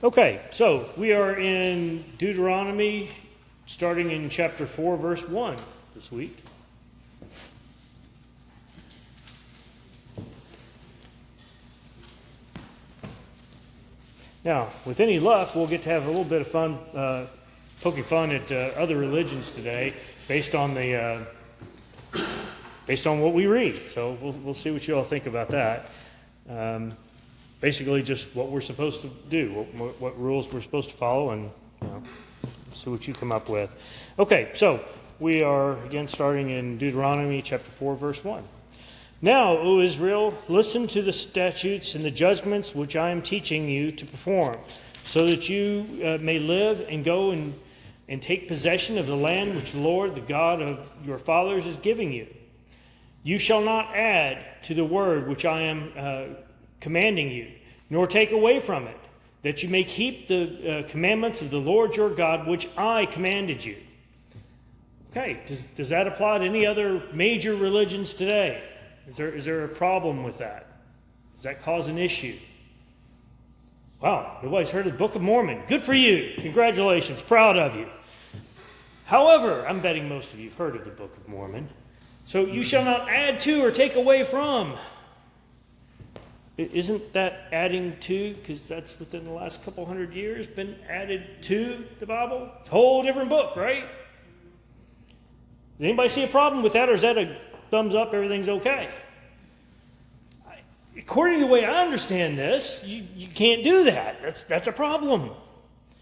Okay, so we are in Deuteronomy, starting in chapter 4, verse 1 this week. Now, with any luck, we'll get to have a little bit of fun, poking fun at other religions today, based on what we read. So we'll see what you all think about that. Basically, just what we're supposed to do, what rules we're supposed to follow, and see what you come up with. Okay, so we are again starting in Deuteronomy chapter 4, verse 1. Now, O Israel, listen to the statutes and the judgments which I am teaching you to perform, so that you may live and go and take possession of the land which the Lord, the God of your fathers, is giving you. You shall not add to the word which I am commanding you, nor take away from it, that you may keep the commandments of the Lord your God, which I commanded you. Okay, does that apply to any other major religions today? Is there a problem with that? Does that cause an issue? Wow, nobody's heard of the Book of Mormon. Good for you. Congratulations. Proud of you. However, I'm betting most of you have heard of the Book of Mormon. So you shall not add to or take away from. Isn't that adding to, because that's within the last couple hundred years, been added to the Bible? It's a whole different book, right? Did anybody see a problem with that, or is that a thumbs up, everything's okay? According to the way I understand this, you can't do that. That's a problem.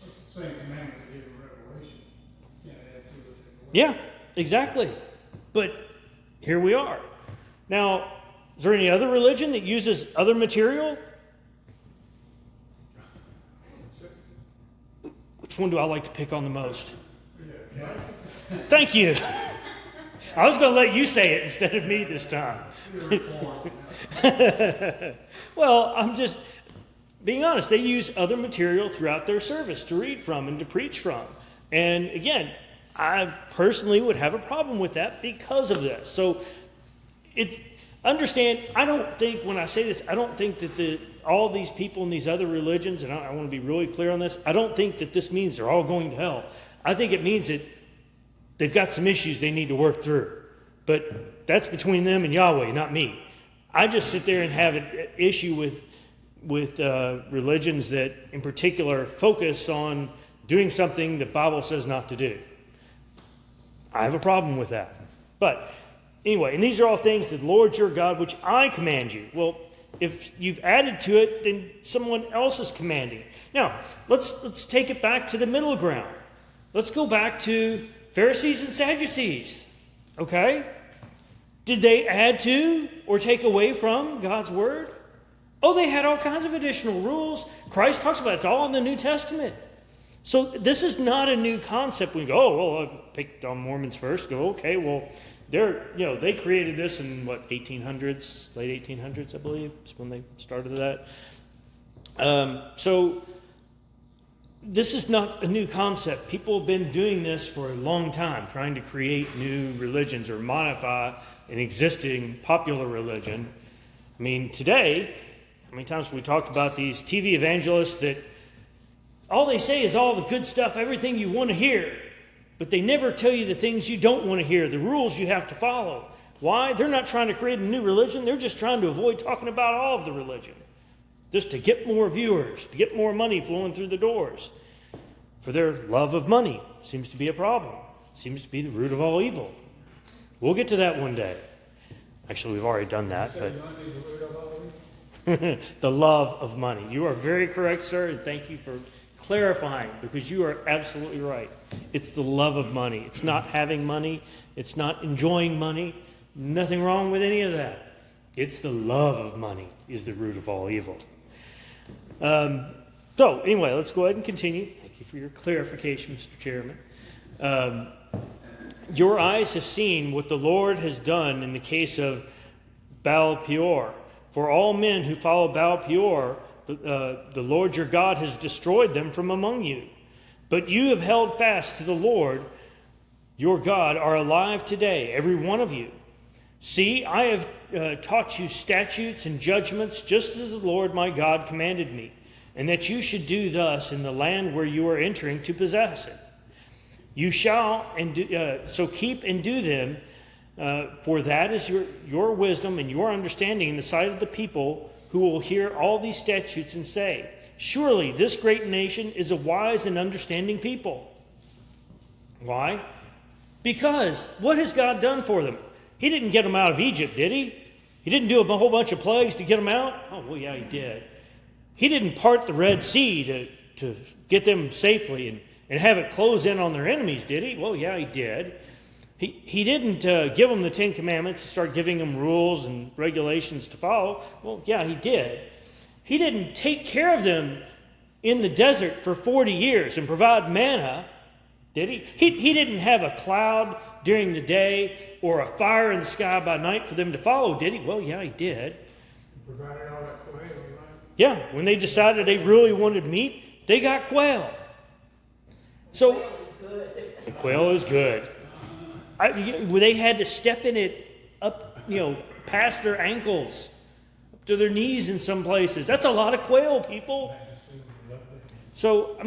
It's the same commandment that gave in Revelation. Yeah, add to it. Yeah, exactly. But here we are. Now, is there any other religion that uses other material? Which one do I like to pick on the most? Thank you. I was going to let you say it instead of me this time. Well, I'm just being honest. They use other material throughout their service to read from and to preach from. And again, I personally would have a problem with that because of this. So understand, I don't think, when I say this, I don't think that all these people in these other religions, and I want to be really clear on this, I don't think that this means they're all going to hell. I think it means that they've got some issues they need to work through. But that's between them and Yahweh, not me. I just sit there and have an issue with religions that, in particular, focus on doing something the Bible says not to do. I have a problem with that. But anyway, and these are all things that the Lord your God, which I command you. Well, if you've added to it, then someone else is commanding. Now, let's take it back to the middle ground. Let's go back to Pharisees and Sadducees. Okay? Did they add to or take away from God's word? Oh, they had all kinds of additional rules. Christ talks about it. It's all in the New Testament. So this is not a new concept. We go, oh, well, I picked on Mormons first. Go, okay, well, they created this in, 1800s, late 1800s, I believe, is when they started that. So this is not a new concept. People have been doing this for a long time, trying to create new religions or modify an existing popular religion. I mean, today, how many times have we talked about these TV evangelists that all they say is all the good stuff, everything you want to hear, but they never tell you the things you don't want to hear, the rules you have to follow. Why? They're not trying to create a new religion. They're just trying to avoid talking about all of the religion, just to get more viewers, to get more money flowing through the doors. For their love of money seems to be a problem. It seems to be the root of all evil. We'll get to that one day. Actually, we've already done that. But the love of money. You are very correct, sir, and thank you for clarifying, because you are absolutely right. It's the love of money. It's not having money. It's not enjoying money. Nothing wrong with any of that. It's the love of money is the root of all evil. So anyway, let's go ahead and continue. Thank you for your clarification, Mr. Chairman. Your eyes have seen what the Lord has done in the case of Baal Peor. For all men who follow Baal Peor, the Lord your God has destroyed them from among you. But you have held fast to the Lord your God, are alive today, every one of you. See, I have taught you statutes and judgments, just as the Lord my God commanded me. and that you should do thus in the land where you are entering to possess it. You shall, and do, so keep and do them, for that is your wisdom and your understanding in the sight of the people who will hear all these statutes and say, surely this great nation is a wise and understanding people. Why? Because what has God done for them? He didn't get them out of Egypt, did he? He didn't do a whole bunch of plagues to get them out? Oh, well, yeah, he did. He didn't part the Red Sea to get them safely and have it close in on their enemies, did he? Well, yeah, he did. He didn't give them the Ten Commandments and start giving them rules and regulations to follow. Well, yeah, he did. He didn't take care of them in the desert for 40 years and provide manna, did he? He didn't have a cloud during the day or a fire in the sky by night for them to follow, did he? Well, yeah, he did. Provided all that quail, right? Yeah, when they decided they really wanted meat, they got quail. So, quail is good. They had to step in it up, past their ankles, up to their knees in some places. That's a lot of quail, people. So,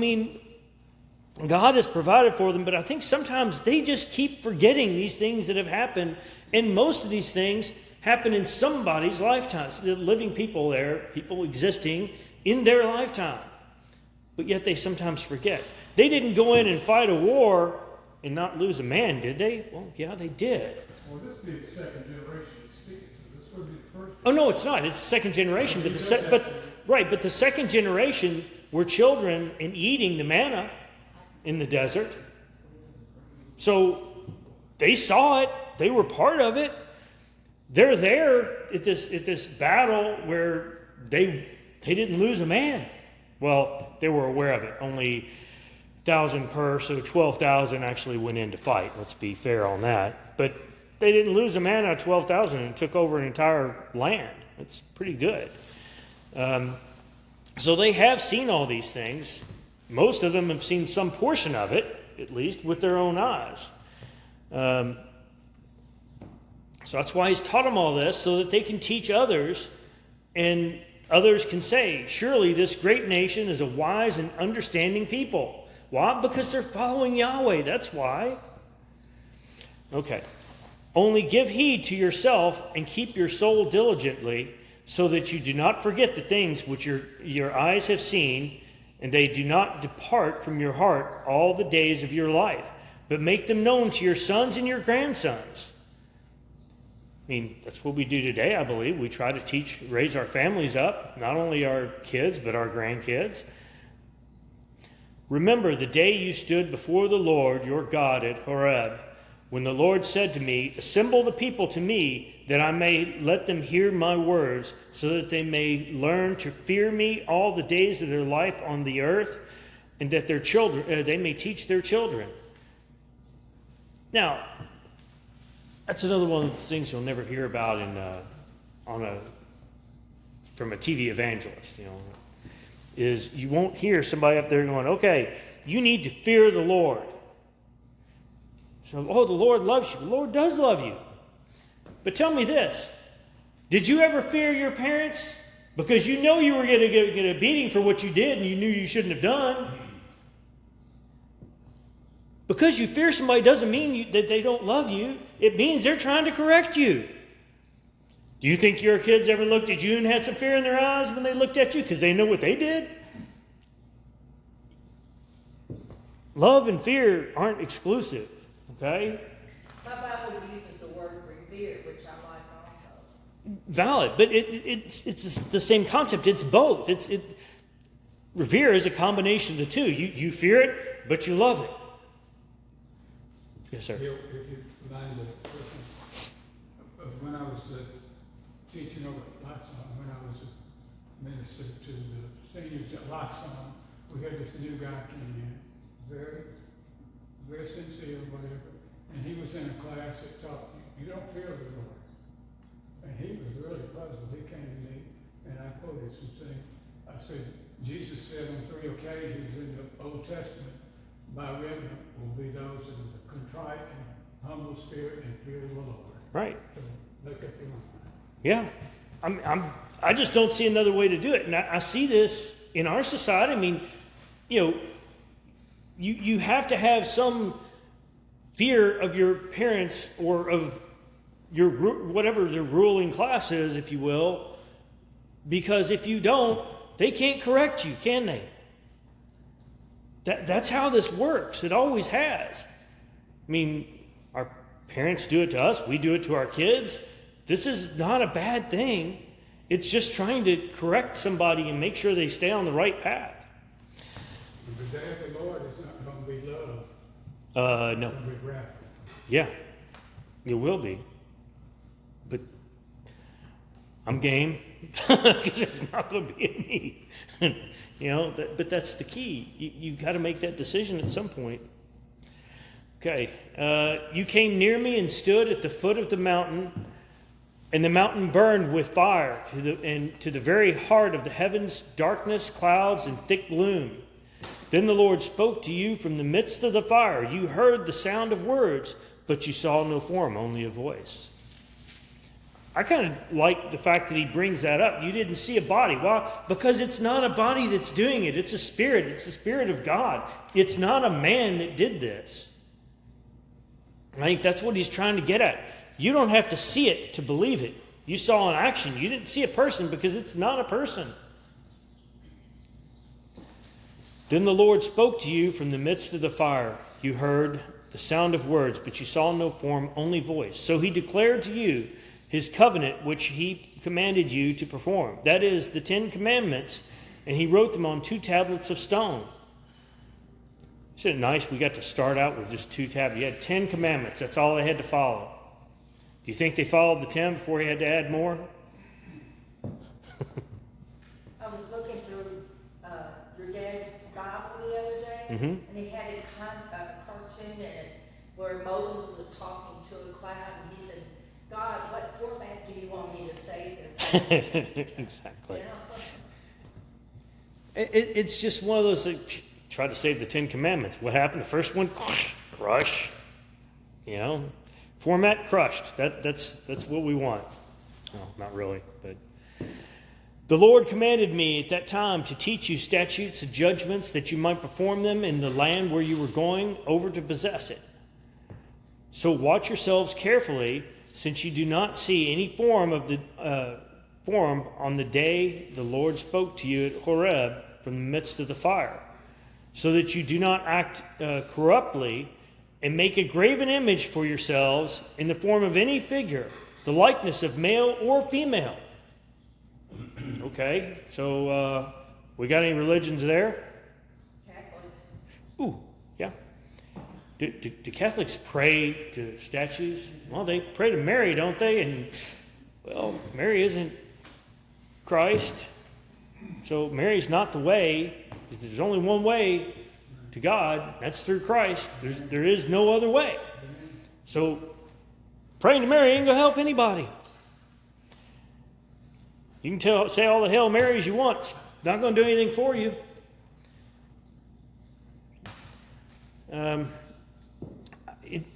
God has provided for them, but I think sometimes they just keep forgetting these things that have happened. And most of these things happen in somebody's lifetime. So the living people there, people existing in their lifetime. But yet they sometimes forget. They didn't go in and fight a war and not lose a man, did they? Well, yeah, they did. Well, this would be the second generation speaking. So this would be the first. Oh, no, it's not. It's the second generation. But the second generation were children and eating the manna in the desert. So they saw it. They were part of it. They're there at this battle where they didn't lose a man. Well, they were aware of it. Only 1,000 per, so 12,000 actually went in to fight. Let's be fair on that. But they didn't lose a man out of 12,000 and took over an entire land. That's pretty good. So they have seen all these things. Most of them have seen some portion of it, at least, with their own eyes. So that's why he's taught them all this, so that they can teach others, and others can say, surely this great nation is a wise and understanding people. Why? Because they're following Yahweh. That's why. Okay. Only give heed to yourself and keep your soul diligently, so that you do not forget the things which your eyes have seen, and they do not depart from your heart all the days of your life, but make them known to your sons and your grandsons. That's what we do today, I believe. We try to raise our families up, not only our kids, but our grandkids. Remember the day you stood before the Lord your God at Horeb, when the Lord said to me, assemble the people to me, that I may let them hear my words, so that they may learn to fear me all the days of their life on the earth, and that their children they may teach their children. Now, that's another one of the things you'll never hear about from a TV evangelist. Is you won't hear somebody up there going, okay, you need to fear the Lord. So, the Lord loves you. The Lord does love you. But tell me this. Did you ever fear your parents? Because you know you were going to get a beating for what you did and you knew you shouldn't have done. Because you fear somebody doesn't mean that they don't love you. It means they're trying to correct you. Do you think your kids ever looked at you and had some fear in their eyes when they looked at you because they know what they did? Love and fear aren't exclusive, okay? My Bible uses the word revere, which I like also. Valid, but it's the same concept. It's both. Revere is a combination of the two. You fear it, but you love it. Yes, sir. If you mind the question, when I was teaching over at Lightsong, when I was a minister to the seniors at Lightsong, we had this new guy came in, very, very sincere, whatever, and he was in a class that taught you don't fear the Lord. And he was really puzzled. He came to me, and I quoted some things. I said, Jesus said on 3 occasions in the Old Testament, my remnant will be those that are contrite and humble spirit and fear the Lord. Right. So look at the mind. Yeah. I just don't see another way to do it. And I see this in our society, I mean, you have to have some fear of your parents or of your whatever the ruling class is, if you will, because if you don't, they can't correct you, can they? That's how this works. It always has. I mean, our parents do it to us. We do it to our kids. This is not a bad thing. It's just trying to correct somebody and make sure they stay on the right path. The day of the Lord is not going to be love. No. It's going to be wrath. Yeah, it will be. But I'm game because it's not going to be in me. But that's the key. You've got to make that decision at some point. Okay. You came near me and stood at the foot of the mountain, and the mountain burned with fire to the very heart of the heavens, darkness, clouds, and thick gloom. Then the Lord spoke to you from the midst of the fire. You heard the sound of words, but you saw no form, only a voice. I kind of like the fact that he brings that up. You didn't see a body. Why? Because it's not a body that's doing it. It's a spirit. It's the Spirit of God. It's not a man that did this. I think that's what he's trying to get at. You don't have to see it to believe it. You saw an action. You didn't see a person because it's not a person. Then the Lord spoke to you from the midst of the fire. You heard the sound of words, but you saw no form, only voice. So he declared to you his covenant, which he commanded you to perform. That is the 10 Commandments, and he wrote them on 2 tablets of stone. Isn't it nice we got to start out with just 2 tablets? You had 10 Commandments. That's all they had to follow. Do you think they followed the 10 before he had to add more? I was looking through your dad's Bible the other day, and he had a cartoon in it where Moses was talking to a cloud, and he said, God, what format do you want me to say this? Exactly. It's just one of those that try to save the 10 Commandments. What happened? The first one, crush. Format crushed. That's what we want. Well, not really, but the Lord commanded me at that time to teach you statutes and judgments that you might perform them in the land where you were going over to possess it. So watch yourselves carefully, since you do not see any form on the day the Lord spoke to you at Horeb from the midst of the fire, so that you do not act corruptly and make a graven image for yourselves in the form of any figure, the likeness of male or female. Okay, so we got any religions there? Catholics. Ooh, yeah. Do Catholics pray to statues? Well, they pray to Mary, don't they? And, well, Mary isn't Christ. So Mary's not the way, because there's only one way to God. That's through Christ. There is no other way. So praying to Mary ain't going to help anybody. You can say all the Hail Marys you want. It's not going to do anything for you.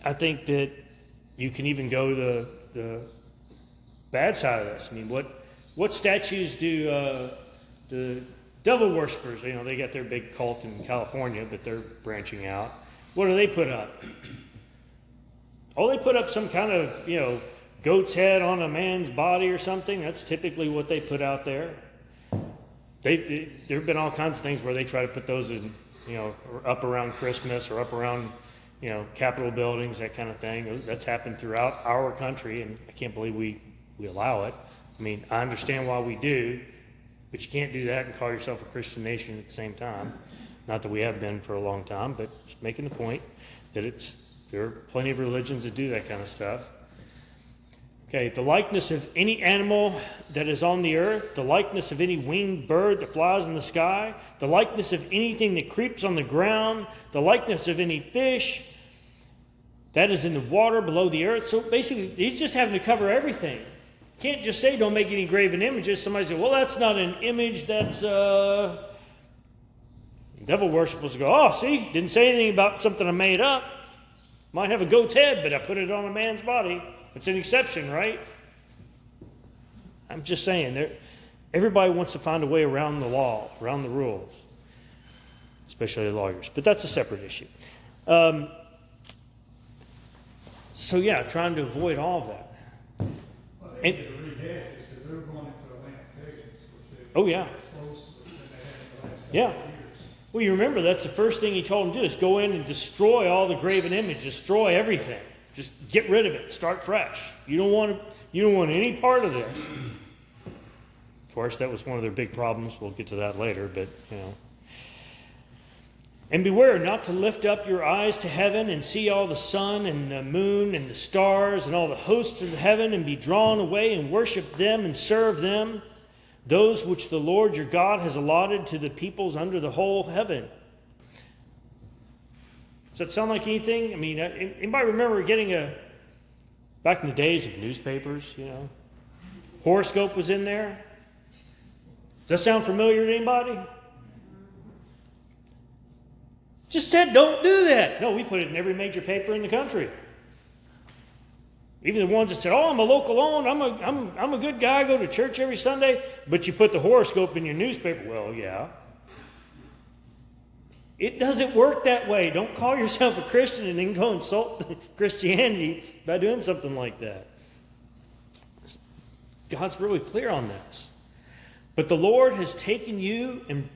I think that you can even go the bad side of this. I mean, what statues do the devil worshippers? They got their big cult in California, but they're branching out. What do they put up? Oh, they put up some kind of goat's head on a man's body or something. That's typically what they put out there. There have been all kinds of things where they try to put those in, up around Christmas or up around, Capitol buildings, that kind of thing. That's happened throughout our country, and I can't believe we allow it. I mean, I understand why we do, but you can't do that and call yourself a Christian nation at the same time. Not that we have been for a long time, but just making the point that there are plenty of religions that do that kind of stuff. Okay, the likeness of any animal that is on the earth, the likeness of any winged bird that flies in the sky, the likeness of anything that creeps on the ground, the likeness of any fish that is in the water below the earth. So basically, he's just having to cover everything. You can't just say don't make any graven images. Somebody say, well, that's not an image, that's... Devil worshippers go, oh, see, didn't say anything about something I made up. Might have a goat's head, but I put it on a man's body. It's an exception, right? I'm just saying, Everybody wants to find a way around the law, around the rules, especially the lawyers. But that's a separate issue. So yeah, trying to avoid all of that. Well, they need to rehash this because they're going into the land of pagans, which they Oh yeah, exposed to than they had in the last couple yeah. of years. Well, you remember that's the first thing he told them to do is go in and destroy all the graven image, destroy everything. Just get rid of it, start fresh. You don't want any part of this. Of course, that was one of their big problems. We'll get to that later, but you know. And beware not to lift up your eyes to heaven and see all the sun and the moon and the stars and all the hosts of heaven and be drawn away and worship them and serve them, those which the Lord your God has allotted to the peoples under the whole heaven. Does that sound like anything? I mean, anybody remember back in the days of newspapers, you know, horoscope was in there? Does that sound familiar to anybody? Just said, don't do that. No, we put it in every major paper in the country. Even the ones that said, "Oh, I'm a local owned. I'm a good guy. I go to church every Sunday." But you put the horoscope in your newspaper. Well, yeah. It doesn't work that way. Don't call yourself a Christian and then go insult Christianity by doing something like that. God's really clear on this. But the Lord has taken you and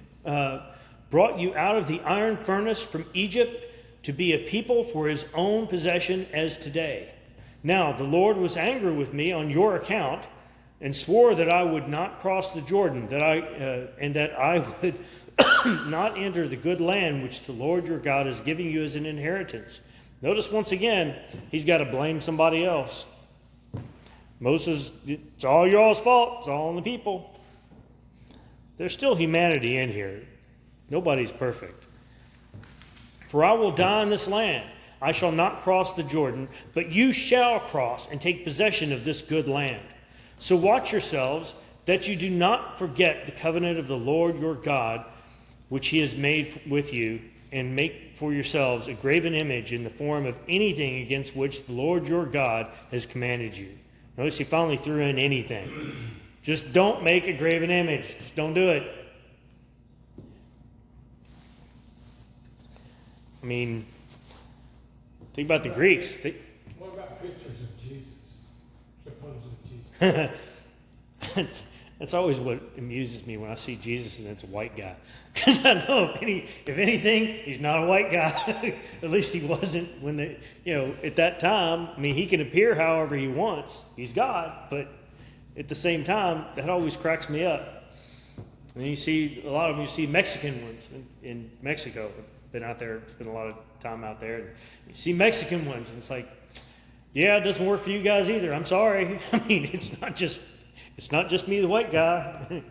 brought you out of the iron furnace from Egypt to be a people for his own possession as today. Now the Lord was angry with me on your account and swore that I would not cross the Jordan, and that I would not enter the good land which the Lord your God is giving you as an inheritance. Notice once again, he's got to blame somebody else. Moses, it's all your all's fault. It's all on the people. There's still humanity in here. Nobody's perfect. For I will die in this land. I shall not cross the Jordan, but you shall cross and take possession of this good land. So watch yourselves that you do not forget the covenant of the Lord your God, which he has made with you, and make for yourselves a graven image in the form of anything against which the Lord your God has commanded you. Notice he finally threw in anything. Just don't make a graven image. Just don't do it. I mean, think about the Greeks. What about pictures of Jesus? Supposed Jesus. That's always what amuses me when I see Jesus and it's a white guy. Because I know if anything, he's not a white guy. At least he wasn't at that time. I mean, he can appear however he wants. He's God, but at the same time, that always cracks me up. And you see a lot of them. You see Mexican ones in Mexico. Been out there, spent a lot of time out there. And you see Mexican ones, and it's like, yeah, it doesn't work for you guys either. I'm sorry. I mean, it's not just me, the white guy.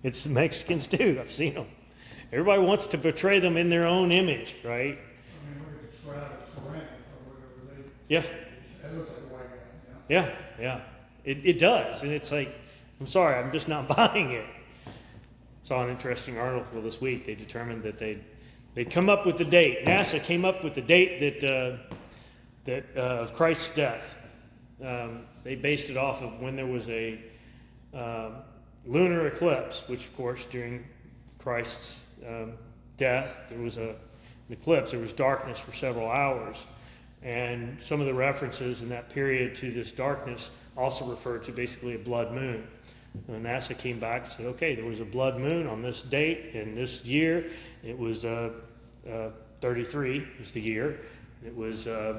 It's the Mexicans too. I've seen them. Everybody wants to portray them in their own image, right? I mean, look at the shroud of ceramic or whatever Yeah. That looks like a white guy. You know? Yeah. It does, and it's like, I'm sorry, I'm just not buying it. Saw an interesting article this week. They determined that they'd come up with the date. NASA came up with the date that of Christ's death. They based it off of when there was a lunar eclipse, which, of course, during Christ's death, there was an eclipse. There was darkness for several hours. And some of the references in that period to this darkness also refer to basically a blood moon. And NASA came back and said, okay, there was a blood moon on this date in this year. It was 33 was the year. It was, I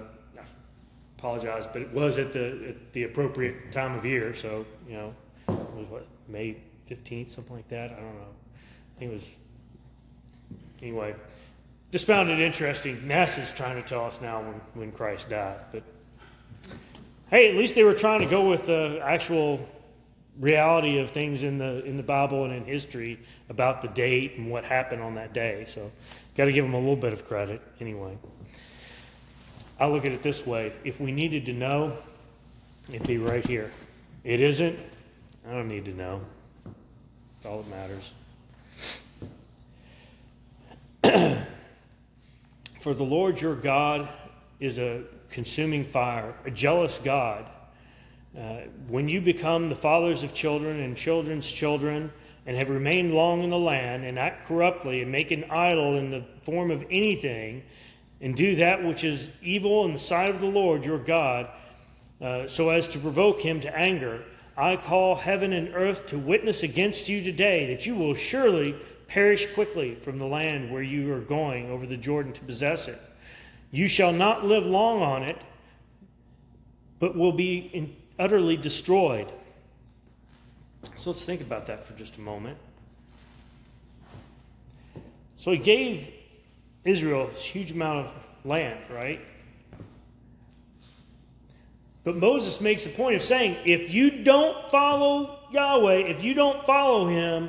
apologize, but it was at the appropriate time of year. So, it was May 15th, something like that. I don't know. I think it was, anyway. Just found it interesting. NASA's trying to tell us now when Christ died. But, hey, at least they were trying to go with the actual reality of things in the Bible and in history about the date and what happened on that day. So, got to give them a little bit of credit anyway. I look at it this way. If we needed to know, it'd be right here. It isn't. I don't need to know. That's all that matters. For the Lord your God is a consuming fire, a jealous God. When you become the fathers of children and children's children, and have remained long in the land, and act corruptly, and make an idol in the form of anything, and do that which is evil in the sight of the Lord your God, so as to provoke him to anger, I call heaven and earth to witness against you today that you will surely perish quickly from the land where you are going over the Jordan to possess it. You shall not live long on it, but will be utterly destroyed. So let's think about that for just a moment. So he gave Israel a huge amount of land, right? But Moses makes a point of saying, if you don't follow Yahweh, if you don't follow him,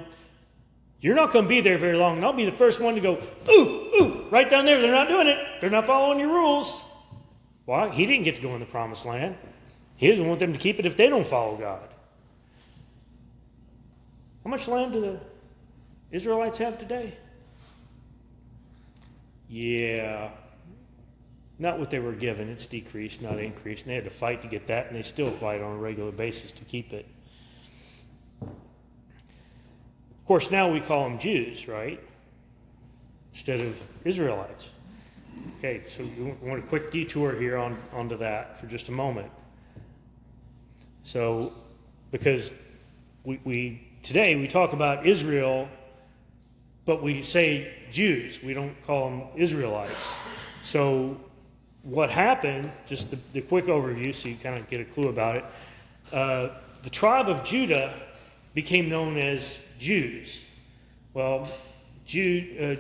you're not going to be there very long. And I'll be the first one to go, ooh, right down there. They're not doing it. They're not following your rules. Why? He didn't get to go in the promised land. He doesn't want them to keep it if they don't follow God. How much land do the Israelites have today? Yeah, not what they were given. It's decreased, not increased. And they had to fight to get that, and they still fight on a regular basis to keep it. Of course, now we call them Jews, right? Instead of Israelites. Okay, so we want a quick detour here onto that for just a moment. So, because today we talk about Israel, but we say Jews. We don't call them Israelites. So what happened, just the quick overview so you kind of get a clue about it. The tribe of Judah became known as Jews. Well, the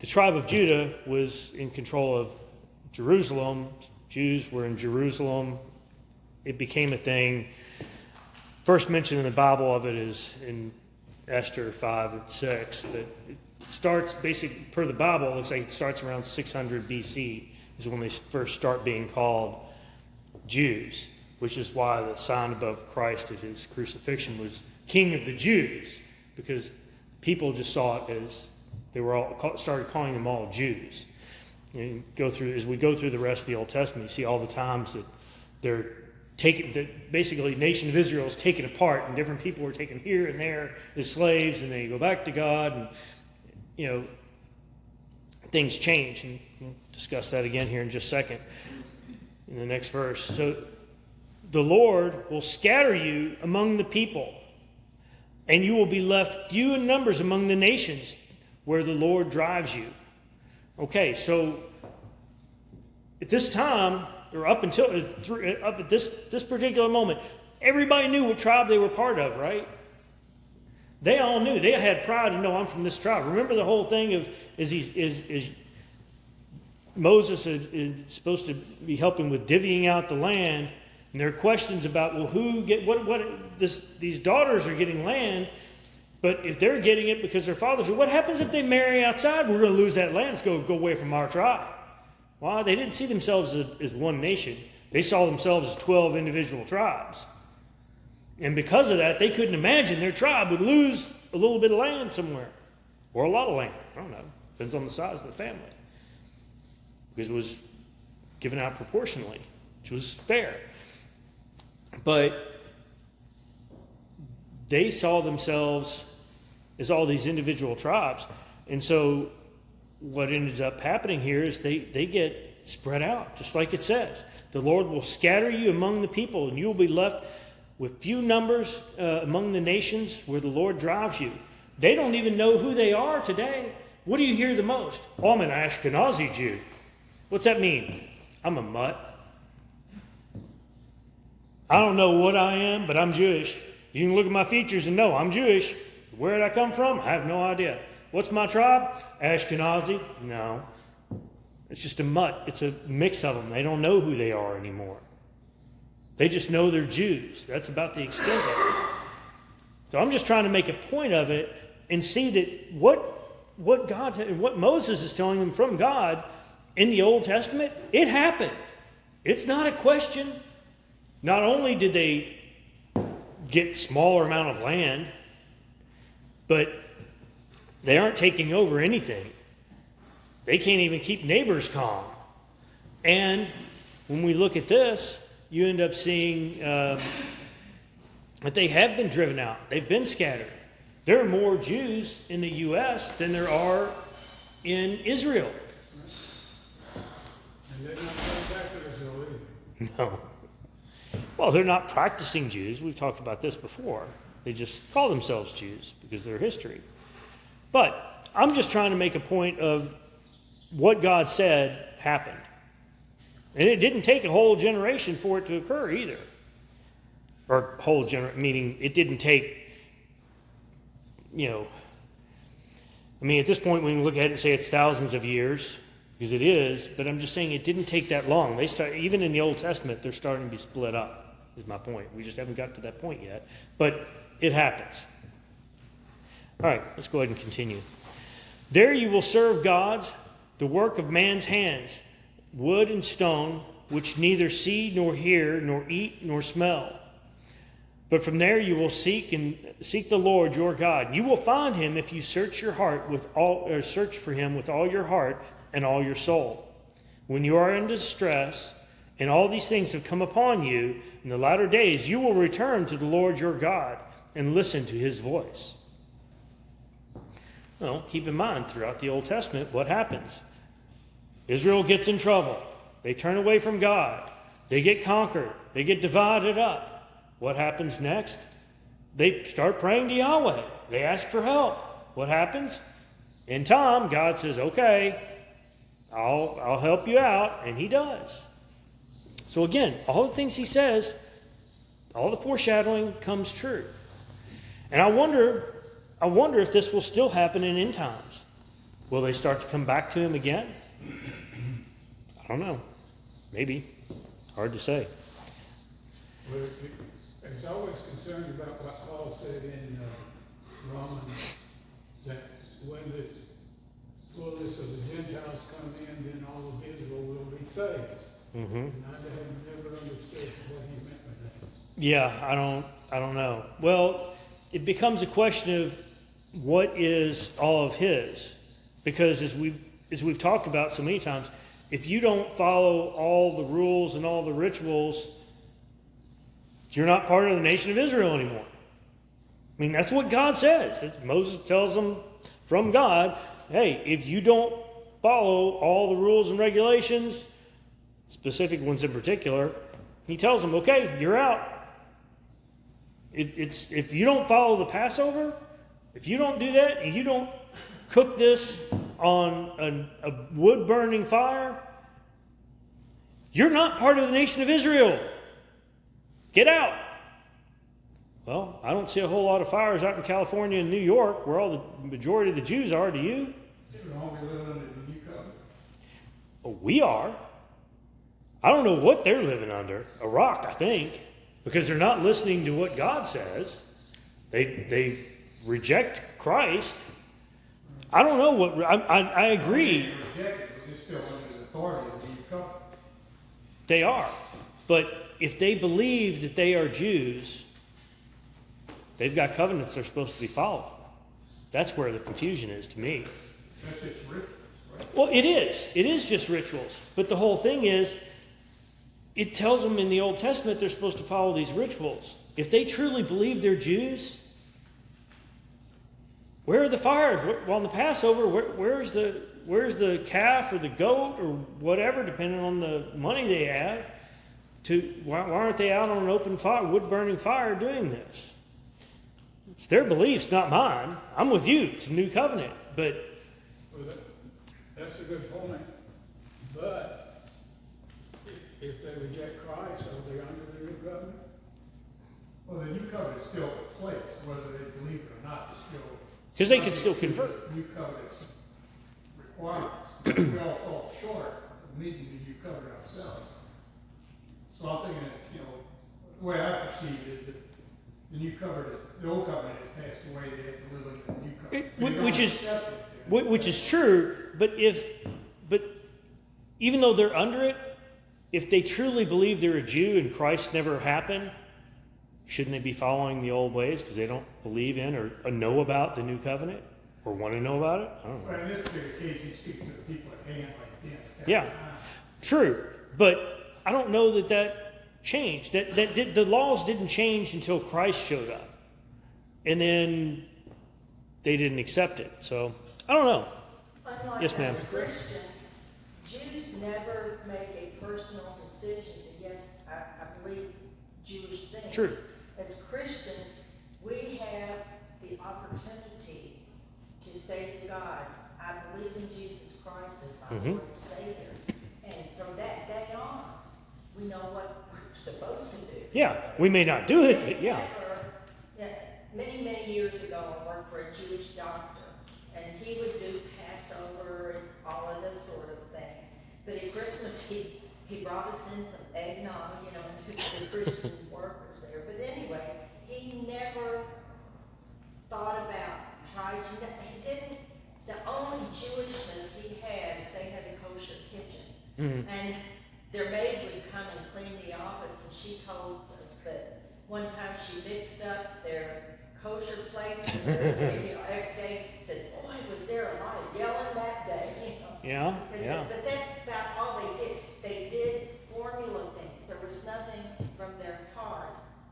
tribe of Judah was in control of Jerusalem. Jews were in Jerusalem. It became a thing. First mention in the Bible of it is in Esther 5 and 6. But it starts, basically, per the Bible, it looks like it starts around 600 BC is when they first start being called Jews, which is why the sign above Christ at his crucifixion was King of the Jews, because people just saw it as they were all started calling them all Jews. And as we go through the rest of the Old Testament, you see all the times that they're basically the nation of Israel is taken apart, and different people were taken here and there as slaves, and they go back to God, and things change, and we'll discuss that again here in just a second in the next verse. So the Lord will scatter you among the people, and you will be left few in numbers among the nations where the Lord drives you. Okay, so at this time, or up at this particular moment, everybody knew what tribe they were part of, right? They all knew. They had pride to know, I'm from this tribe. Remember the whole thing of is Moses is supposed to be helping with divvying out the land, and there are questions about, well, these daughters are getting land, but if they're getting it because their fathers, what happens if they marry outside? We're going to lose that land. It's going to go away from our tribe. Well, they didn't see themselves as one nation. They saw themselves as 12 individual tribes. And because of that, they couldn't imagine their tribe would lose a little bit of land somewhere. Or a lot of land. I don't know. Depends on the size of the family. Because it was given out proportionally, which was fair. But they saw themselves as all these individual tribes. And so what ends up happening here is they get spread out, just like it says. The Lord will scatter you among the people, and you will be left with few numbers among the nations where the Lord drives you. They don't even know who they are today. What do you hear the most? Oh, I'm an Ashkenazi Jew. What's that mean? I'm a mutt. I don't know what I am, but I'm Jewish. You can look at my features and know I'm Jewish. Where did I come from? I have no idea. What's my tribe? Ashkenazi? No. It's just a mutt. It's a mix of them. They don't know who they are anymore. They just know they're Jews. That's about the extent of it. So I'm just trying to make a point of it and see that what Moses is telling them from God in the Old Testament, it happened. It's not a question. Not only did they get smaller amount of land, but they aren't taking over anything. They can't even keep neighbors calm. And when we look at this, you end up seeing that they have been driven out. They've been scattered. There are more Jews in the U.S. than there are in Israel. And they're not going back to Israel either. No. Well, they're not practicing Jews. We've talked about this before. They just call themselves Jews because of their history. But I'm just trying to make a point of what God said happened. And it didn't take a whole generation for it to occur either. Or whole generation, meaning it didn't take, at this point we can look at it and say it's thousands of years, because it is, but I'm just saying it didn't take that long. Even in the Old Testament, they're starting to be split up, is my point. We just haven't got to that point yet. But it happens. All right, let's go ahead and continue. There you will serve gods, the work of man's hands, wood and stone, which neither see nor hear, nor eat nor smell. But from there you will seek the Lord your God. You will find him if you search for him with all your heart and all your soul. When you are in distress, and all these things have come upon you, in the latter days you will return to the Lord your God and listen to his voice. Well, keep in mind, throughout the Old Testament, what happens? Israel gets in trouble. They turn away from God. They get conquered. They get divided up. What happens next? They start praying to Yahweh. They ask for help. What happens? In time, God says, okay, I'll help you out, and he does. So again, all the things he says, all the foreshadowing comes true. And I wonder if this will still happen in end times. Will they start to come back to him again? I don't know. Maybe. Hard to say. Well, it's always concerned about what Paul said in Romans, that when the fullness of the Gentiles come in, then all of Israel will be saved. Mm-hmm. And I have never understood what he meant by that. Yeah, I don't know. Well, it becomes a question of what is all of his, because as we've talked about so many times, if you don't follow all the rules and all the rituals, you're not part of the nation of Israel anymore. I mean, that's what God says. Moses tells them from God, hey, if you don't follow all the rules and regulations, specific ones in particular, he tells them, okay, you're out. It's if you don't follow the Passover, if you don't do that, and you don't cook this on a wood-burning fire, you're not part of the nation of Israel. Get out. Well, I don't see a whole lot of fires out in California and New York, where all the majority of the Jews are. Do you? We're all living under the new covenant. Well, we are. I don't know what they're living under. A rock, I think, because they're not listening to what God says. They reject Christ. I don't know what. I agree. They're still under the authority of the new covenant. They are, but if they believe that they are Jews, they've got covenants they're supposed to be following. That's where the confusion is to me. That's just rituals, right? Well, it is. It is just rituals. But the whole thing is, it tells them in the Old Testament they're supposed to follow these rituals. If they truly believe they're Jews, where are the fires? Well, on the Passover, where's the calf or the goat or whatever, depending on the money they have? Why aren't they out on an open fire, wood-burning fire doing this? It's their beliefs, not mine. I'm with you. It's a new covenant. But Well, that's a good point. But if they reject Christ, are they under the new covenant? Well, the new covenant is still in place, whether they believe it or not. because they can still convert. New covenant's requirements. We all fall short of meeting the new covenant ourselves. So I'm thinking that, the way I perceive it is that the new covenant, the old covenant has passed away. They have to live under the new covenant. Which is true, but even though they're under it, if they truly believe they're a Jew and Christ never happened, shouldn't they be following the old ways because they don't believe in or know about the new covenant or want to know about it? I don't know. But in this particular case, he speaks to the people at hand like them. Yeah, true, but I don't know that changed. The laws didn't change until Christ showed up. And then they didn't accept it. So, I don't know. Unlike Yes, ma'am. us Christians, Jews never make a personal decision. And yes, I believe Jewish things. True. As Christians, we have the opportunity to say to God, I believe in Jesus Christ as my Lord and Savior. And from that day on, we know what we're supposed to do. Yeah, we may not do it, but yeah. Many, many years ago, I worked for a Jewish doctor, and he would do Passover and all of this sort of thing. But at Christmas, he brought us in some eggnog, to the Christian workers there. But anyway, he never thought about Christ. He didn't. The only Jewishness he had is they had a kosher kitchen. Mm-hmm. And their maid would come and clean the office, and she told us that one time she mixed up their kosher plates and every day. Said, boy, was there a lot of yelling that day, Yeah, yeah. But that's about all they did. They did formula things. There was nothing from their heart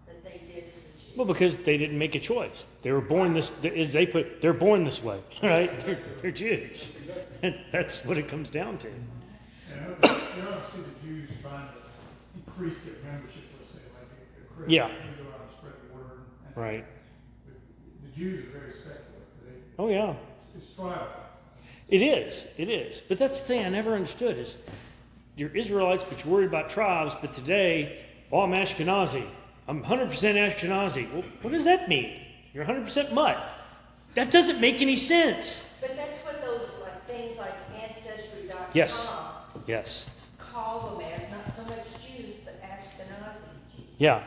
that they did as a Jew. Well, because they didn't make a choice. They were born they're born this way, right? They're Jewish. That's what it comes down to. And I don't see the Jews trying to increase their membership, let's say, like a Christian. Yeah. They go out and spread the word. And Right. The Jews are very secular. Oh, yeah. It's tribal. It is. But that's the thing I never understood is you're Israelites, but you're worried about tribes. But today, I'm Ashkenazi. I'm 100% Ashkenazi. Well, what does that mean? You're 100% Mutt. That doesn't make any sense. But that's what those things like Ancestry.com Yes. call them as, not so much Jews, but Ashkenazi Jews. Yeah.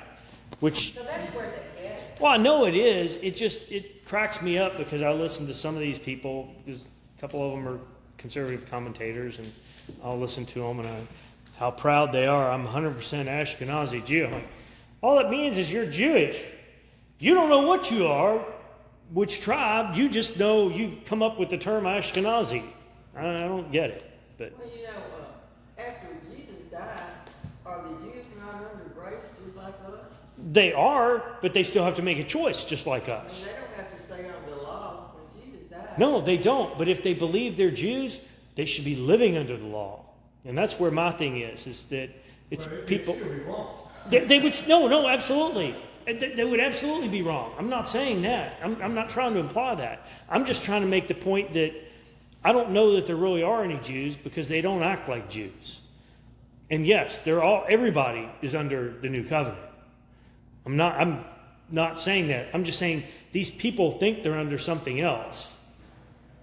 So that's where they get it. Well, I know it is. It cracks me up because I listen to some of these people because a couple of them are conservative commentators, and I'll listen to them and how proud they are. I'm 100% Ashkenazi Jew. I'm like, all it means is you're Jewish. You don't know what you are, which tribe. You just know you've come up with the term Ashkenazi. I don't get it. But Well, after Jesus died, are the Jews not under grace just like us? they are, but they still have to make a choice just like And us. they don't have to stay under the law when Jesus died. No, they don't. But if they believe they're Jews, they should be living under the law. And that's where my thing is that it's But people. It'd still be wrong. They would no, absolutely. They would absolutely be wrong. I'm not saying that. I'm not trying to imply that. I'm just trying to make the point that I don't know that there really are any Jews because they don't act like Jews. And yes, everybody is under the new covenant. I'm not saying that. I'm just saying these people think they're under something else.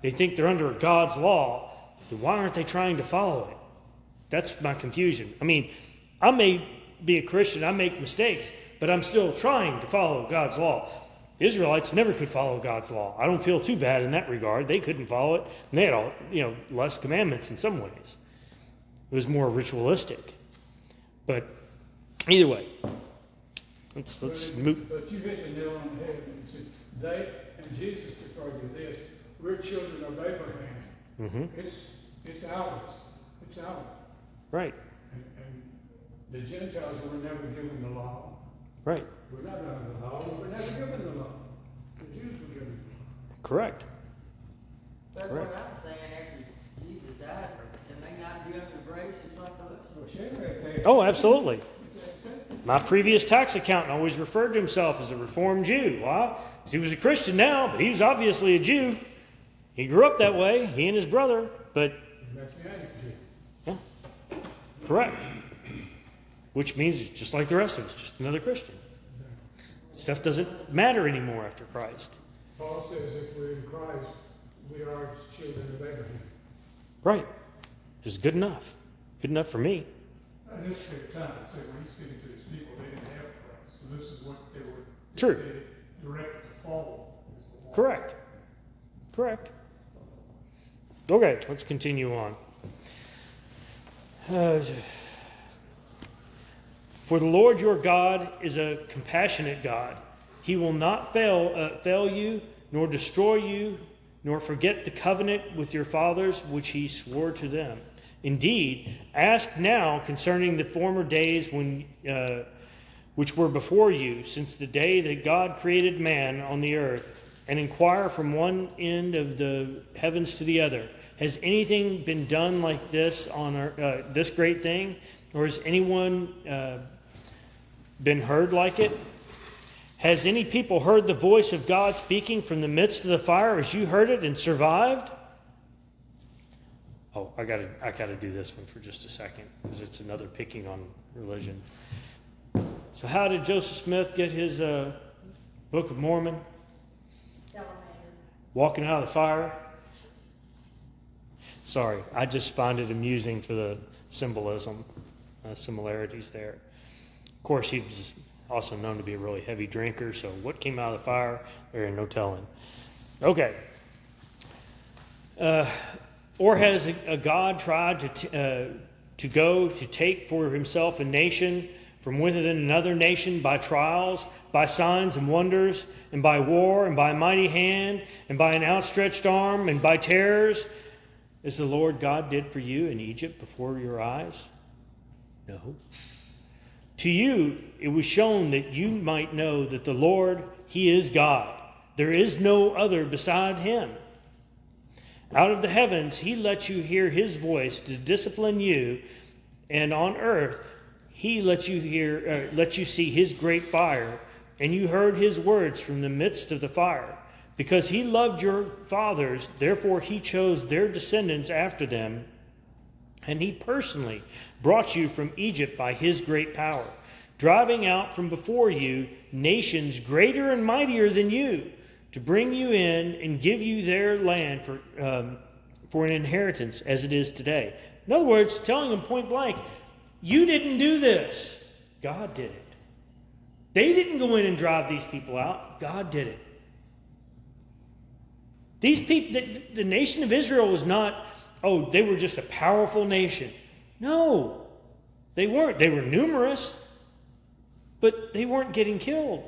They think they're under God's law. Then why aren't they trying to follow it? That's my confusion. I mean, I may be a Christian, I make mistakes, but I'm still trying to follow God's law. The Israelites never could follow God's law. I don't feel too bad in that regard. They couldn't follow it. And they had less commandments in some ways. It was more ritualistic. But either way, let's move. But you hit the nail on the head when you said they and Jesus referred to this. We're children of Abraham. Mm-hmm. It's ours. It's ours. Right, And the Gentiles were never given the law. right, We're not under the law. We were never given the law. The Jews were given it. correct. That's Correct. what I'm saying. After Jesus died, can they not be under grace just like us? Well, sure, Oh, absolutely. My previous tax accountant always referred to himself as a Reformed Jew. Why? Because he was a Christian now, but he was obviously a Jew. He grew up that way, he and his brother, but Messianic Jew. yeah, correct. Which means it's just like the rest of us, just another Christian. Stuff doesn't matter anymore after Christ. Paul says if we're in Christ, we are children of Abraham. Right. Just good enough. Good enough for me. And this takes time to say when he's speaking to his people, they didn't have Christ. So this is what they were True. directed to follow. Correct. Correct. Okay, let's continue on. For the Lord your God is a compassionate God. He will not fail you, nor destroy you, nor forget the covenant with your fathers, which he swore to them. Indeed, ask now concerning the former days which were before you, since the day that God created man on the earth, and inquire from one end of the heavens to the other. Has anything been done like this on this great thing? Or has anyone been heard like it? Has any people heard the voice of God speaking from the midst of the fire as you heard it and survived? Oh, I gotta do this one for just a second, because it's another picking on religion. So how did Joseph Smith get his Book of Mormon? Salamander. Walking out of the fire? Sorry, I just find it amusing for the symbolism, similarities there. Of course, he was also known to be a really heavy drinker, so what came out of the fire? There ain't no telling. Okay. Or has a God tried to go to take for himself a nation from within another nation by trials, by signs and wonders, and by war, and by a mighty hand, and by an outstretched arm, and by terrors, as the Lord God did for you in Egypt before your eyes? No. To you it was shown that you might know that the Lord, He is God. There is no other beside Him. Out of the heavens He lets you hear His voice to discipline you, and on earth He lets you see His great fire, and you heard His words from the midst of the fire. Because He loved your fathers, therefore He chose their descendants after them, and He personally brought you from Egypt by His great power, driving out from before you nations greater and mightier than you, to bring you in and give you their land for an inheritance as it is today. In other words, telling them point blank, you didn't do this. God did it. They didn't go in and drive these people out. God did it. These people, the nation of Israel was not, they were just a powerful nation. No, they weren't. They were numerous, but they weren't getting killed.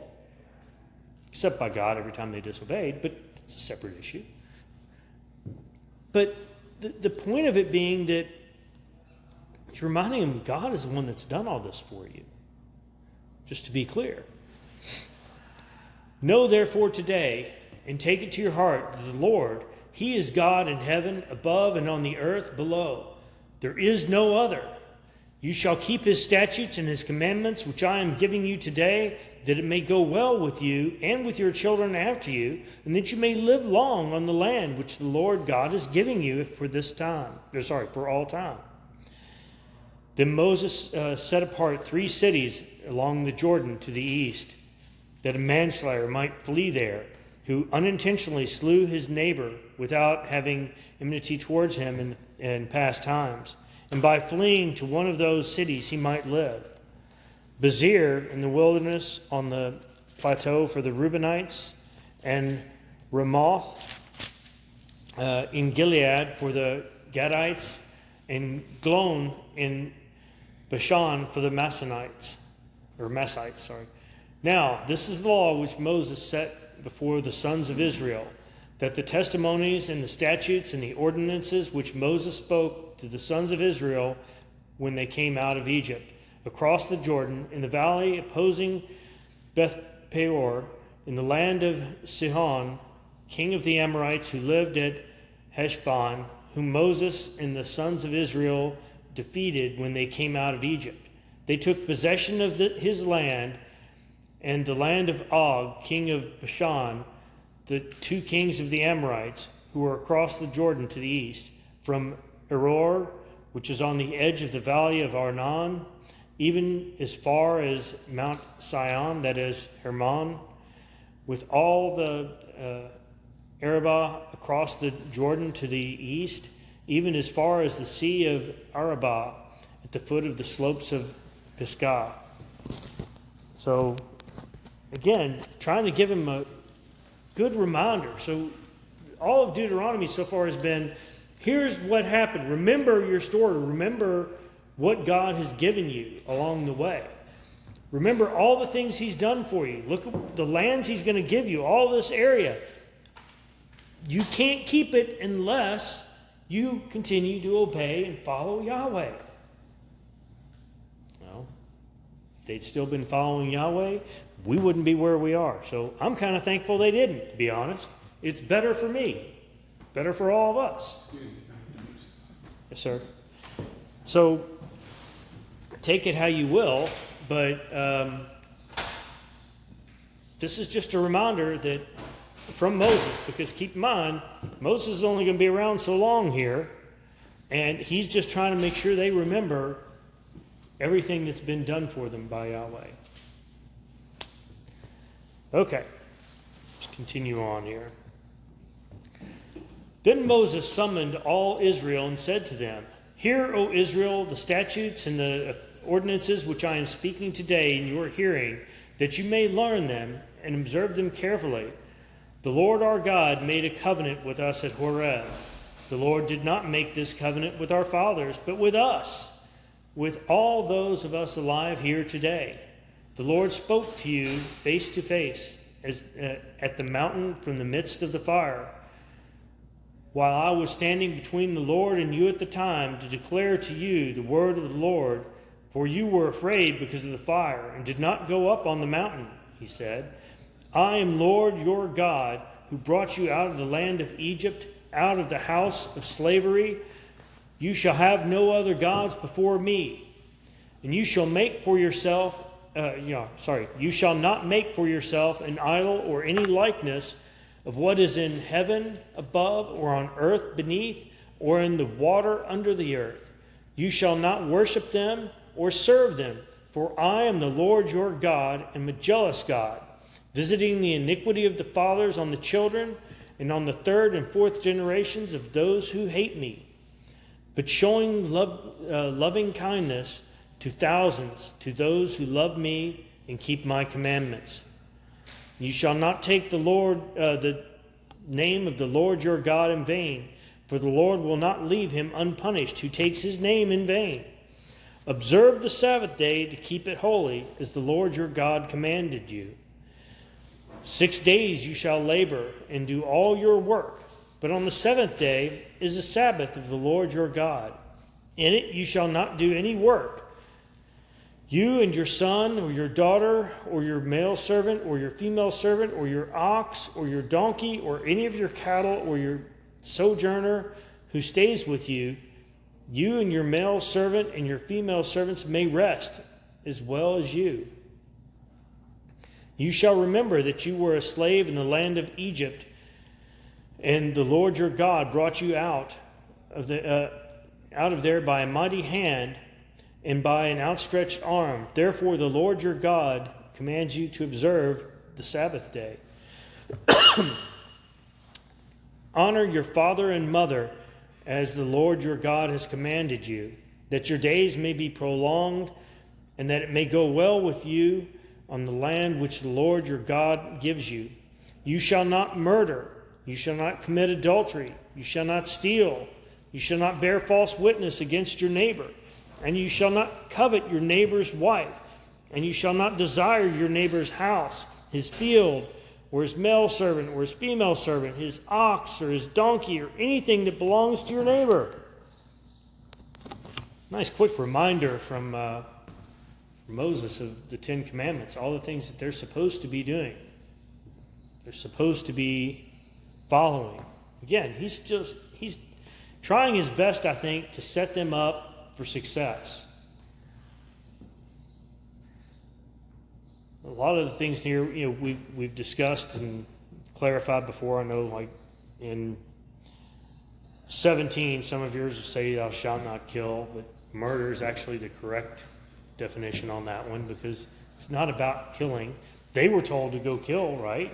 Except by God every time they disobeyed, but that's a separate issue. But the point of it being that it's reminding them God is the one that's done all this for you. Just to be clear. Know therefore today, and take it to your heart, that the Lord, He is God in heaven above and on the earth below. There is no other. You shall keep His statutes and His commandments, which I am giving you today, that it may go well with you and with your children after you, and that you may live long on the land which the Lord God is giving you for all time. Then Moses set apart 3 cities along the Jordan to the east, that a manslayer might flee there, who unintentionally slew his neighbor without having enmity towards him in past times. And by fleeing to one of those cities he might live. Bezir in the wilderness on the plateau for the Reubenites, and Ramoth in Gilead for the Gadites, and Glon in Bashan for the Massites. Now, this is the law which Moses set before the sons of Israel, that the testimonies and the statutes and the ordinances which Moses spoke to the sons of Israel when they came out of Egypt, across the Jordan, in the valley opposing Beth Peor, in the land of Sihon, king of the Amorites, who lived at Heshbon, whom Moses and the sons of Israel defeated when they came out of Egypt. They took possession of his land and the land of Og, king of Bashan, the 2 kings of the Amorites, who were across the Jordan to the east, from Eror, which is on the edge of the valley of Arnon, even as far as Mount Sion, that is Hermon, with all the Arabah across the Jordan to the east, even as far as the sea of Arabah, at the foot of the slopes of Pisgah. So, again, trying to give him a good reminder. So, all of Deuteronomy so far has been, here's what happened. Remember your story. Remember what God has given you along the way. Remember all the things He's done for you. Look at the lands He's going to give you, all this area. You can't keep it unless you continue to obey and follow Yahweh. Well, if they'd still been following Yahweh, we wouldn't be where we are. So I'm kind of thankful they didn't, to be honest. It's better for me, better for all of us. Yes, sir. So take it how you will, but this is just a reminder that from Moses, because keep in mind, Moses is only going to be around so long here, and he's just trying to make sure they remember everything that's been done for them by Yahweh. Okay, let's continue on here. Then Moses summoned all Israel and said to them, "Hear, O Israel, the statutes and the ordinances which I am speaking today in your hearing, that you may learn them and observe them carefully. The Lord our God made a covenant with us at Horeb. The Lord did not make this covenant with our fathers, but with us, with all those of us alive here today. The Lord spoke to you face to face at the mountain from the midst of the fire, while I was standing between the Lord and you at the time to declare to you the word of the Lord, for you were afraid because of the fire and did not go up on the mountain," he said. "I am Lord your God, who brought you out of the land of Egypt, out of the house of slavery. You shall have no other gods before me, and you shall make for yourself, you shall not make for yourself an idol or any likeness of what is in heaven above, or on earth beneath, or in the water under the earth. You shall not worship them or serve them, for I am the Lord your God, and a jealous God, visiting the iniquity of the fathers on the children, and on the third and fourth generations of those who hate me, but showing loving kindness to thousands, to those who love me and keep my commandments. You shall not take the name of the Lord your God in vain, for the Lord will not leave him unpunished who takes his name in vain. Observe the Sabbath day to keep it holy, as the Lord your God commanded you. 6 days you shall labor and do all your work, but on the seventh day is the Sabbath of the Lord your God. In it you shall not do any work, you and your son or your daughter or your male servant or your female servant or your ox or your donkey or any of your cattle or your sojourner who stays with you. You and your male servant and your female servants may rest, as well as you. You shall remember that you were a slave in the land of Egypt, and the Lord your God brought you out of there by a mighty hand and by an outstretched arm. Therefore the Lord your God commands you to observe the Sabbath day. Honor your father and mother, as the Lord your God has commanded you, that your days may be prolonged, and that it may go well with you on the land which the Lord your God gives you. You shall not murder. You shall not commit adultery. You shall not steal. You shall not bear false witness against your neighbor. And you shall not covet your neighbor's wife. And you shall not desire your neighbor's house, his field, or his male servant, or his female servant, his ox, or his donkey, or anything that belongs to your neighbor. Nice quick reminder from Moses of the Ten Commandments, all the things that they're supposed to be doing. They're supposed to be following. Again, he's trying his best, I think, to set them up for success. A lot of the things here, we've discussed and clarified before. I know, like in 17, some of yours will say, "Thou shalt not kill," but murder is actually the correct definition on that one, because it's not about killing. They were told to go kill, right?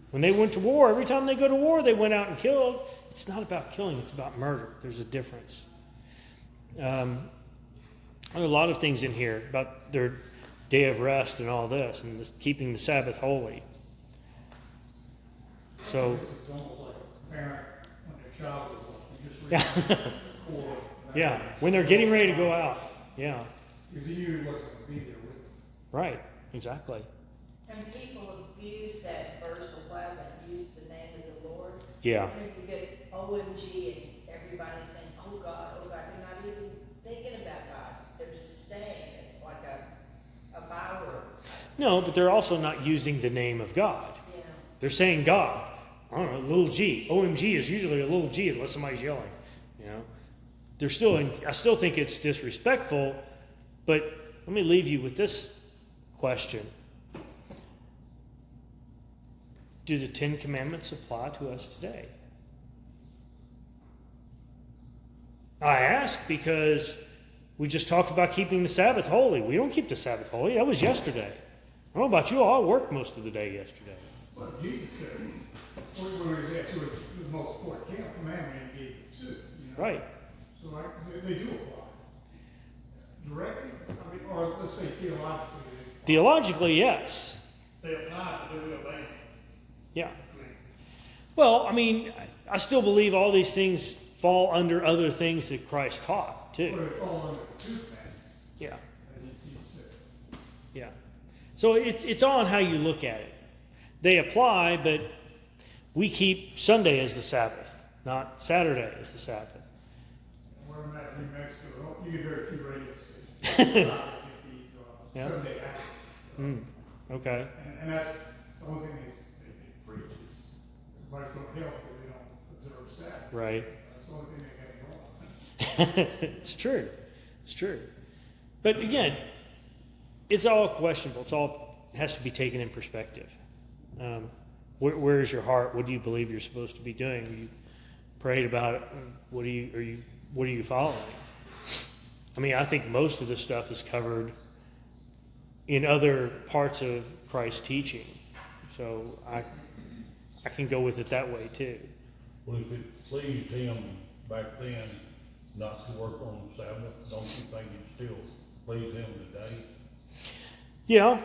When they went to war, every time they go to war, they went out and killed. It's not about killing, it's about murder. There's a difference. There are a lot of things in here about their day of rest and all this, and this, keeping the Sabbath holy. So, It's almost like a parent when their child is off, you just yeah. read the core. Yeah, when they're getting ready to go out. Yeah, Because he knew he wasn't going to be there with them. right, exactly. And people abuse that verse 11, use the name of the Lord. Yeah. And you get OMG and everybody's saying, oh God, they're not even thinking about God, they're just saying it like a byword. No, but they're also not using the name of God. Yeah. They're saying God. I don't know, little g. OMG is usually a little g unless somebody's yelling. You know, I still think it's disrespectful. But let me leave you with this question: do the 10 Commandments apply to us today? I ask because we just talked about keeping the Sabbath holy. We don't keep the Sabbath holy. That was yesterday. I don't know about you all. I worked most of the day yesterday. Well, Jesus said, when he was asked who was the most important commandment, he gave it to. Right. So they do apply. Directly? I mean, or let's say theologically. Theologically, yes. They apply, but they obey. Yeah. Well, I mean, I still believe all these things fall under other things that Christ taught, too. But they fall under the 2 commandments. Yeah. And he said. Yeah. So it's on how you look at it. They apply, but we keep Sunday as the Sabbath, not Saturday as the Sabbath. Where I'm at in New Mexico, you get very few radio stations. Yeah. Sunday access. Okay. And that's the only thing they preach is everybody's going to hell because they don't observe Sabbath. Right. That's the only thing they got going on. It's true. It's true. But again, it's all questionable. It has to be taken in perspective. Where's your heart? What do you believe you're supposed to be doing? You prayed about it. What are you following? I mean, I think most of this stuff is covered in other parts of Christ's teaching. So I can go with it that way too. Well, if it pleased him back then not to work on the Sabbath, don't you think it still please him today? Yeah,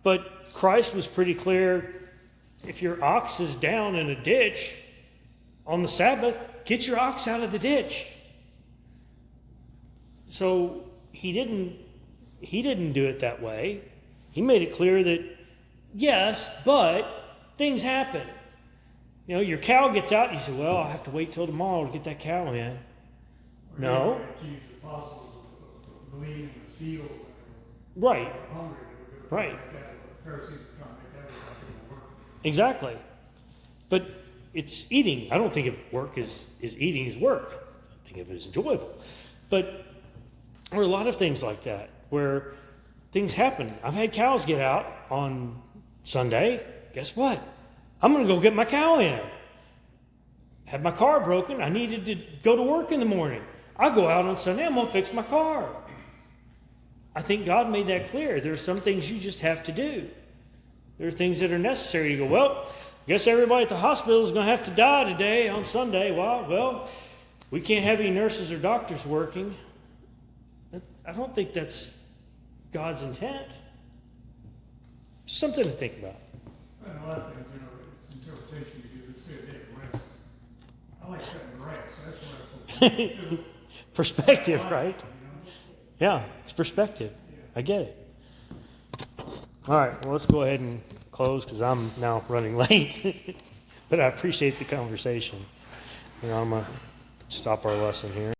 but Christ was pretty clear. If your ox is down in a ditch on the Sabbath, get your ox out of the ditch. So he didn't do it that way. He made it clear that yes, but things happen. You know, your cow gets out, and you say, well, I'll have to wait till tomorrow to get that cow in. No. Accused the apostles of bleeding in the field when Right. they were hungry. They were Right. Like that. The Pharisees were trying to make that look like it would work. Exactly. But it's eating. I don't think of work as eating is work. I think of it as enjoyable. But there are a lot of things like that where things happen. I've had cows get out on Sunday. Guess what? I'm going to go get my cow in. Had my car broken. I needed to go to work in the morning. I go out on Sunday. I'm going to fix my car. I think God made that clear. There are some things you just have to do. There are things that are necessary to go, well, I guess everybody at the hospital is going to have to die today on Sunday. Well, we can't have any nurses or doctors working. I don't think that's God's intent. Just something to think about. And a lot of things, it's interpretation because it's a day of rest. I like cutting grass. That's restful. Perspective, right? Yeah, it's perspective. I get it. All right, well, let's go ahead and close because I'm now running late. But I appreciate the conversation. I'm going to stop our lesson here.